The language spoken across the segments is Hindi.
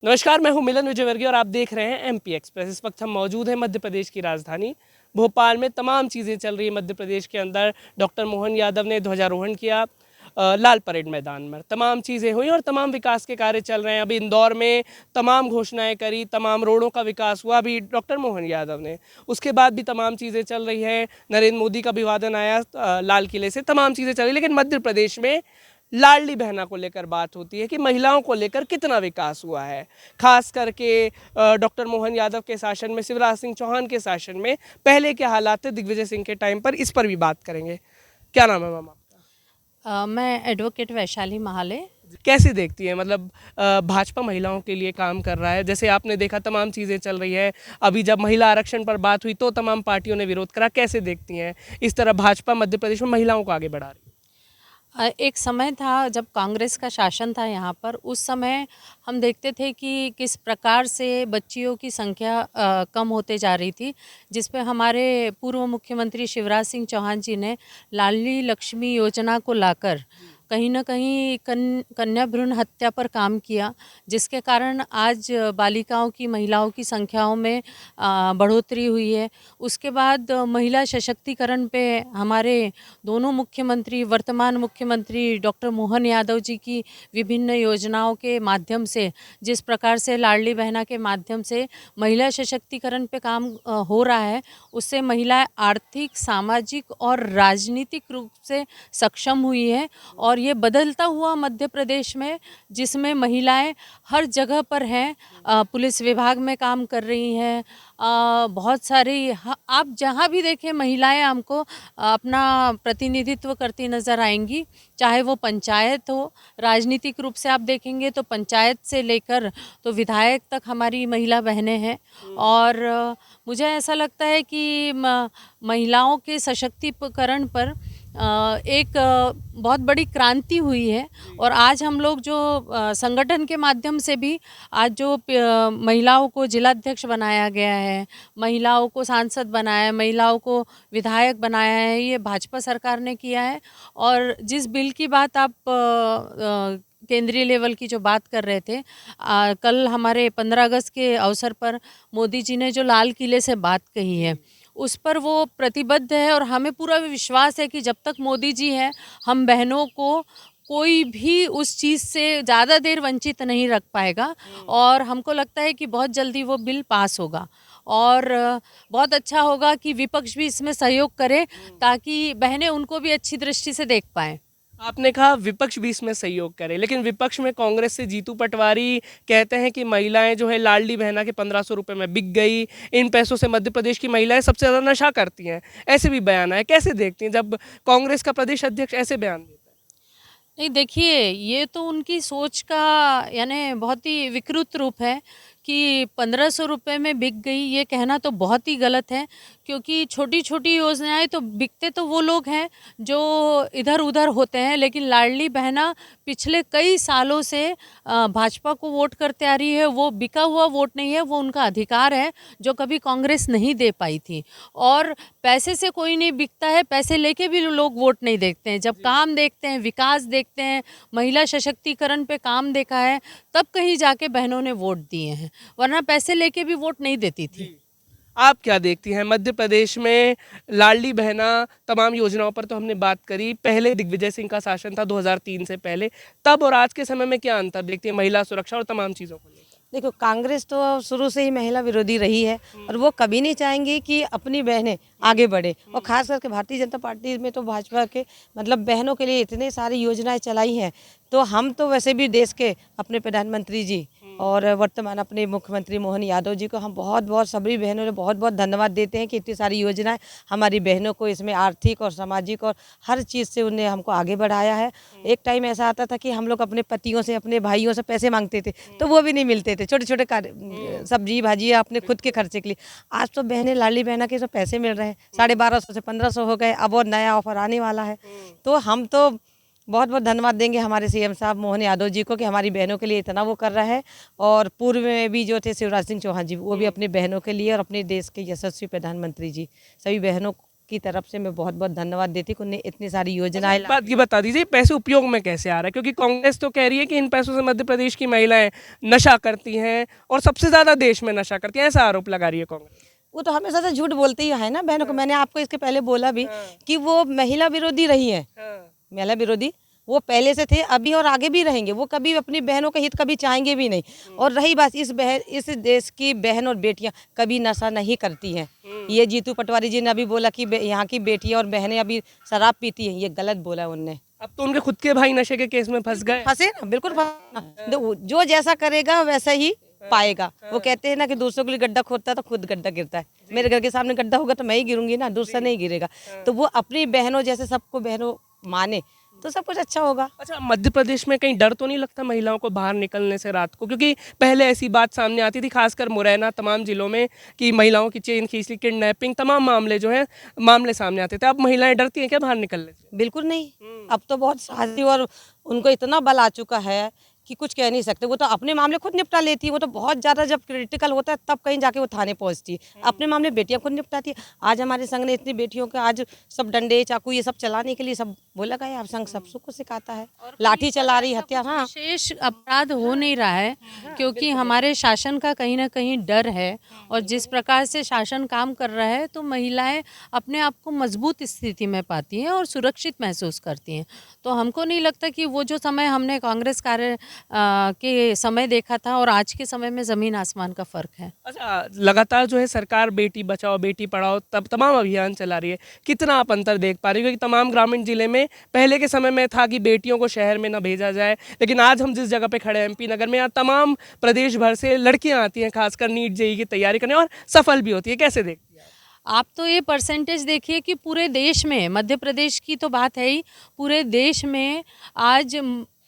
नमस्कार, मैं हूं मिलन विजयवर्गीय और आप देख रहे हैं एमपी एक्सप्रेस। इस वक्त हम मौजूद हैं मध्य प्रदेश की राजधानी भोपाल में। तमाम चीज़ें चल रही है मध्य प्रदेश के अंदर। डॉक्टर मोहन यादव ने ध्वजारोहण किया लाल परेड मैदान में। तमाम चीज़ें हुई और तमाम विकास के कार्य चल रहे हैं। अभी इंदौर में तमाम घोषणाएं करी, तमाम रोडों का विकास हुआ अभी डॉक्टर मोहन यादव ने। उसके बाद भी तमाम चीज़ें चल रही हैं। नरेंद्र मोदी का अभिवादन आया लाल किले से। तमाम चीज़ें चल रही, लेकिन मध्य प्रदेश में लाडली बहना को लेकर बात होती है कि महिलाओं को लेकर कितना विकास हुआ है। खास करके डॉक्टर मोहन यादव के शासन में, शिवराज सिंह चौहान के शासन में पहले क्या हालात थे, दिग्विजय सिंह के टाइम पर, इस पर भी बात करेंगे। क्या नाम है मैम आपका? मैं एडवोकेट वैशाली महाले। कैसे देखती है, मतलब भाजपा महिलाओं के लिए काम कर रहा है? जैसे आपने देखा तमाम चीज़ें चल रही है। अभी जब महिला आरक्षण पर बात हुई तो तमाम पार्टियों ने विरोध करा। कैसे देखती हैं इस तरह भाजपा मध्य प्रदेश में महिलाओं को आगे बढ़ा रही है? एक समय था जब कांग्रेस का शासन था यहाँ पर, उस समय हम देखते थे कि किस प्रकार से बच्चियों की संख्या कम होते जा रही थी, जिस पे हमारे पूर्व मुख्यमंत्री शिवराज सिंह चौहान जी ने लाडली लक्ष्मी योजना को लाकर कहीं ना कहीं कन्या भ्रूण हत्या पर काम किया, जिसके कारण आज बालिकाओं की, महिलाओं की संख्याओं में बढ़ोतरी हुई है। उसके बाद महिला सशक्तिकरण पे हमारे दोनों मुख्यमंत्री, वर्तमान मुख्यमंत्री डॉक्टर मोहन यादव जी की विभिन्न योजनाओं के माध्यम से, जिस प्रकार से लाडली बहना के माध्यम से महिला सशक्तिकरण पे काम हो रहा है, उससे महिलाएं आर्थिक, सामाजिक और राजनीतिक रूप से सक्षम हुई है। और ये बदलता हुआ मध्य प्रदेश में, जिसमें महिलाएं हर जगह पर हैं, पुलिस विभाग में काम कर रही हैं, बहुत सारी आप जहाँ भी देखें महिलाएं हमको अपना प्रतिनिधित्व करती नज़र आएंगी। चाहे वो पंचायत हो, राजनीतिक रूप से आप देखेंगे तो पंचायत से लेकर तो विधायक तक हमारी महिला बहनें हैं। और मुझे ऐसा लगता है कि महिलाओं के सशक्तिकरण पर एक बहुत बड़ी क्रांति हुई है। और आज हम लोग जो संगठन के माध्यम से भी आज जो महिलाओं को जिलाध्यक्ष बनाया गया है, महिलाओं को सांसद बनाया है, महिलाओं को विधायक बनाया है, ये भाजपा सरकार ने किया है। और जिस बिल की बात आप केंद्रीय लेवल की जो बात कर रहे थे, कल हमारे 15 अगस्त के अवसर पर मोदी जी ने जो लाल किले से बात कही है, उस पर वो प्रतिबद्ध है। और हमें पूरा विश्वास है कि जब तक मोदी जी हैं, हम बहनों को कोई भी उस चीज़ से ज़्यादा देर वंचित नहीं रख पाएगा। और हमको लगता है कि बहुत जल्दी वो बिल पास होगा। और बहुत अच्छा होगा कि विपक्ष भी इसमें सहयोग करे, ताकि बहनें उनको भी अच्छी दृष्टि से देख पाएँ। आपने कहा विपक्ष भी इसमें सहयोग करे, लेकिन विपक्ष में कांग्रेस से जीतू पटवारी कहते हैं कि महिलाएं जो है लाडली बहना के 1500 रुपये में बिक गई। इन पैसों से मध्य प्रदेश की महिलाएं सबसे ज़्यादा नशा करती हैं। ऐसे भी बयान है। कैसे देखती हैं जब कांग्रेस का प्रदेश अध्यक्ष ऐसे बयान देता है? नहीं, देखिए, ये तो उनकी सोच का यानी बहुत ही विकृत रूप है कि 1500 रुपये में बिक गई, ये कहना तो बहुत ही गलत है। क्योंकि छोटी छोटी योजनाएं तो बिकते तो वो लोग हैं जो इधर उधर होते हैं, लेकिन लाडली बहना पिछले कई सालों से भाजपा को वोट करते आ रही है। वो बिका हुआ वोट नहीं है, वो उनका अधिकार है जो कभी कांग्रेस नहीं दे पाई थी। और पैसे से कोई नहीं बिकता है, पैसे लेके भी लोग वोट नहीं देखते हैं। जब काम देखते हैं, विकास देखते हैं, महिला सशक्तिकरण पे काम देखा है, तब कहीं जाके बहनों ने वोट दिए हैं, वरना पैसे लेके भी वोट नहीं देती थी। आप क्या देखती हैं मध्य प्रदेश में लाडली बहना, तमाम योजनाओं पर तो हमने बात करी। पहले दिग्विजय सिंह का शासन था 2003 से पहले, तब और आज के समय में क्या अंतर देखती है महिला सुरक्षा और तमाम चीज़ों को लेकर? देखो, कांग्रेस तो शुरू से ही महिला विरोधी रही है और वो कभी नहीं चाहेंगी कि अपनी बहनें आगे बढ़े। और खास करके भारतीय जनता पार्टी में तो भाजपा के मतलब बहनों के लिए इतने सारी योजनाएं चलाई हैं। तो हम तो वैसे भी देश के अपने प्रधानमंत्री जी और वर्तमान अपने मुख्यमंत्री मोहन यादव जी को हम बहुत बहुत सभी बहनों ने बहुत बहुत धन्यवाद देते हैं कि इतनी सारी योजनाएं हमारी बहनों को इसमें आर्थिक और सामाजिक और हर चीज़ से उन्हें हमको आगे बढ़ाया है। एक टाइम ऐसा आता था कि हम लोग अपने पतियों से, अपने भाइयों से पैसे मांगते थे तो वो भी नहीं मिलते थे, छोटे छोटे सब्जी भाजी अपने खुद के खर्चे के लिए। आज तो बहनें, लाडली बहना के सब पैसे मिल रहे हैं, 1250 से 1500 हो गए। अब और नया ऑफर आने वाला है। तो हम तो बहुत बहुत धन्यवाद देंगे हमारे सीएम साहब मोहन यादव जी को कि हमारी बहनों के लिए इतना वो कर रहा है। और पूर्व में भी जो थे शिवराज सिंह चौहान जी, वो भी अपनी बहनों के लिए और अपने देश के यशस्वी प्रधानमंत्री जी, सभी बहनों की तरफ से मैं बहुत बहुत धन्यवाद देती कि उन्हें इतनी सारी योजनाएं एक बात ये बता दीजिए, पैसे उपयोग में कैसे आ रहा है? क्योंकि कांग्रेस तो कह रही है कि इन पैसों से मध्य प्रदेश की महिलाएं नशा करती हैं और सबसे ज़्यादा देश में नशा करती हैं, ऐसा आरोप लगा रही है कांग्रेस। वो तो हमेशा से झूठ बोलते ही है ना बहनों को। मैंने आपको इसके पहले बोला भी कि वो महिला विरोधी रही है। महिला विरोधी वो पहले से थे, अभी और आगे भी रहेंगे। वो कभी अपनी बहनों का हित कभी चाहेंगे भी नहीं। और रही बात इस देश की बहन और बेटियां कभी नशा नहीं करती हैं। ये जीतू पटवारी जी ने अभी बोला कि यहाँ की बेटियां और बहनें अभी शराब पीती हैं, ये गलत बोला उनने। अब तो उनके खुद के भाई नशे के केस में फंस गए। फंसे ना, बिल्कुल जो जैसा करेगा वैसा ही पाएगा। वो कहते हैं ना कि दूसरों के लिए गड्ढा खोदता है तो खुद गड्ढा गिरता है। मेरे घर के सामने गड्ढा होगा तो मैं ही गिरूंगी ना, दूसरा नहीं गिरेगा। तो वो अपनी बहनों जैसे सबको बहनों माने तो सब कुछ अच्छा होगा। अच्छा, मध्य प्रदेश में कहीं डर तो नहीं लगता महिलाओं को बाहर निकलने से रात को? क्योंकि पहले ऐसी बात सामने आती थी, खासकर मुरैना तमाम जिलों में, कि महिलाओं की चेन खींच ली, किडनैपिंग, तमाम मामले जो हैं मामले सामने आते थे। अब महिलाएं डरती हैं क्या बाहर निकलने से? बिल्कुल नहीं, अब तो बहुत साहसी और उनको इतना बल आ चुका है कि कुछ कह नहीं सकते। वो तो अपने मामले खुद निपटा लेती है। वो तो बहुत ज़्यादा जब क्रिटिकल होता है तब कहीं जाके वो थाने पहुंचती है। अपने मामले बेटियां खुद निपटाती है। आज हमारे संघ ने इतनी बेटियों के आज सब डंडे चाकू ये सब चलाने के लिए सब वो लगा है। आप संघ सबको सिखाता है, लाठी चला रही, हत्या। हाँ, विशेष अपराध हो नहीं रहा है क्योंकि हमारे शासन का कहीं ना कहीं डर है। और जिस प्रकार से शासन काम कर रहा है तो महिलाएं अपने आप को मजबूत स्थिति में पाती हैं और सुरक्षित महसूस करती हैं। तो हमको नहीं लगता कि वो जो समय हमने कांग्रेस कार्य के समय देखा था और आज के समय में ज़मीन आसमान का फ़र्क है। अच्छा, लगातार जो है सरकार बेटी बचाओ बेटी पढ़ाओ तब तमाम अभियान चला रही है, कितना आप अंतर देख पा रही हो? क्योंकि तमाम ग्रामीण जिले में पहले के समय में था कि बेटियों को शहर में ना भेजा जाए, लेकिन आज हम जिस जगह पे खड़े हैं एमपी नगर में, यहाँ तमाम प्रदेश भर से लड़कियाँ आती हैं, खासकर नीट जेईई की तैयारी करने, और सफल भी होती है। कैसे देखती हैं आप तो ये परसेंटेज देखिए कि पूरे देश में, मध्य प्रदेश की तो बात है ही, पूरे देश में आज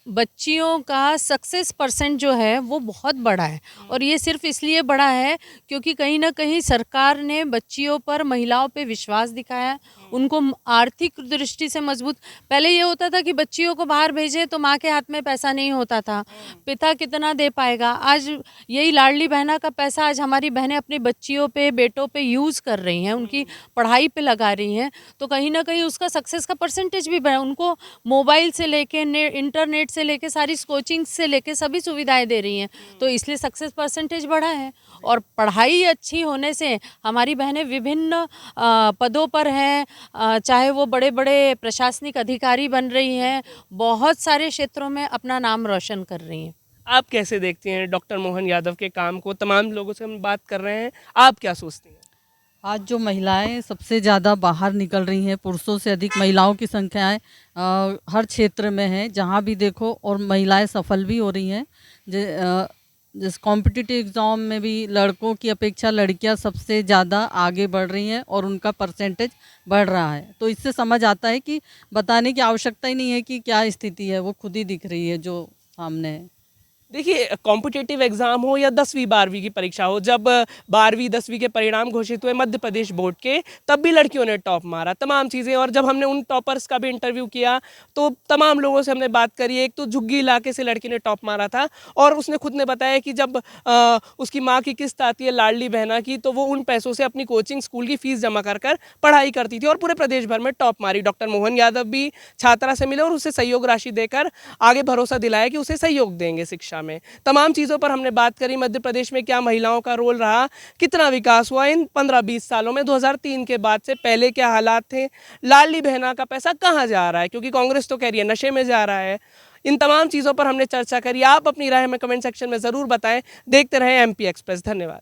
बच्चियों का सक्सेस परसेंट जो है वो बहुत बड़ा है। और ये सिर्फ इसलिए बड़ा है क्योंकि कहीं ना कहीं सरकार ने बच्चियों पर, महिलाओं पे विश्वास दिखाया, उनको आर्थिक दृष्टि से मजबूत। पहले ये होता था कि बच्चियों को बाहर भेजे तो माँ के हाथ में पैसा नहीं होता था, पिता कितना दे पाएगा। आज यही लाडली बहना का पैसा आज हमारी बहनें अपनी बच्चियों पे, बेटों पे यूज़ कर रही हैं, उनकी पढ़ाई पे लगा रही हैं। तो कहीं ना कहीं उसका सक्सेस का परसेंटेज भी बढ़ा। उनको मोबाइल से लेके इंटरनेट से लेके सारी कोचिंग से लेके सभी सुविधाएं दे रही हैं, तो इसलिए सक्सेस परसेंटेज बढ़ा है। और पढ़ाई अच्छी होने से हमारी बहनें विभिन्न पदों पर हैं, चाहे वो बड़े बड़े प्रशासनिक अधिकारी बन रही हैं, बहुत सारे क्षेत्रों में अपना नाम रोशन कर रही हैं। आप कैसे देखती हैं डॉक्टर मोहन यादव के काम को? तमाम लोगों से हम बात कर रहे हैं, आप क्या सोचती हैं? आज जो महिलाएं सबसे ज़्यादा बाहर निकल रही हैं, पुरुषों से अधिक महिलाओं की संख्याएं हर क्षेत्र में है जहां भी देखो, और महिलाएं सफल भी हो रही हैं। जिस कॉम्पिटिटिव एग्ज़ाम में भी लड़कों की अपेक्षा लड़कियां सबसे ज़्यादा आगे बढ़ रही हैं और उनका परसेंटेज बढ़ रहा है। तो इससे समझ आता है कि बताने की आवश्यकता ही नहीं है कि क्या स्थिति है, वो खुद ही दिख रही है जो सामने है। देखिए, कॉम्पिटिटिव एग्ज़ाम हो या 10वीं 12वीं की परीक्षा हो, जब 12वीं 10वीं के परिणाम घोषित हुए मध्य प्रदेश बोर्ड के, तब भी लड़कियों ने टॉप मारा, तमाम चीज़ें। और जब हमने उन टॉपर्स का भी इंटरव्यू किया तो तमाम लोगों से हमने बात करी। एक तो झुग्गी इलाके से लड़की ने टॉप मारा था, और उसने खुद ने बताया कि जब उसकी माँ की किस्त आती है लाडली बहना की, तो वो उन पैसों से अपनी कोचिंग स्कूल की फ़ीस जमा कर कर पढ़ाई करती थी और पूरे प्रदेश भर में टॉप मारी। डॉक्टर मोहन यादव भी छात्रा से मिले और उसे सहयोग राशि देकर आगे भरोसा दिलाया कि उसे सहयोग देंगे शिक्षा में। तमाम चीज़ों पर हमने बात करी। मध्य प्रदेश में क्या महिलाओं का रोल रहा, कितना विकास हुआ इन 15-20 सालों में, 2003 के बाद से पहले क्या हालात थे, लाडली बहना का पैसा कहाँ जा रहा है, क्योंकि कांग्रेस तो कह रही है नशे में जा रहा है। इन तमाम चीज़ों पर हमने चर्चा करी। आप अपनी राय हमें कमेंट सेक्शन में ज़रूर बताएं। देखते रहें एमपी एक्सप्रेस। धन्यवाद।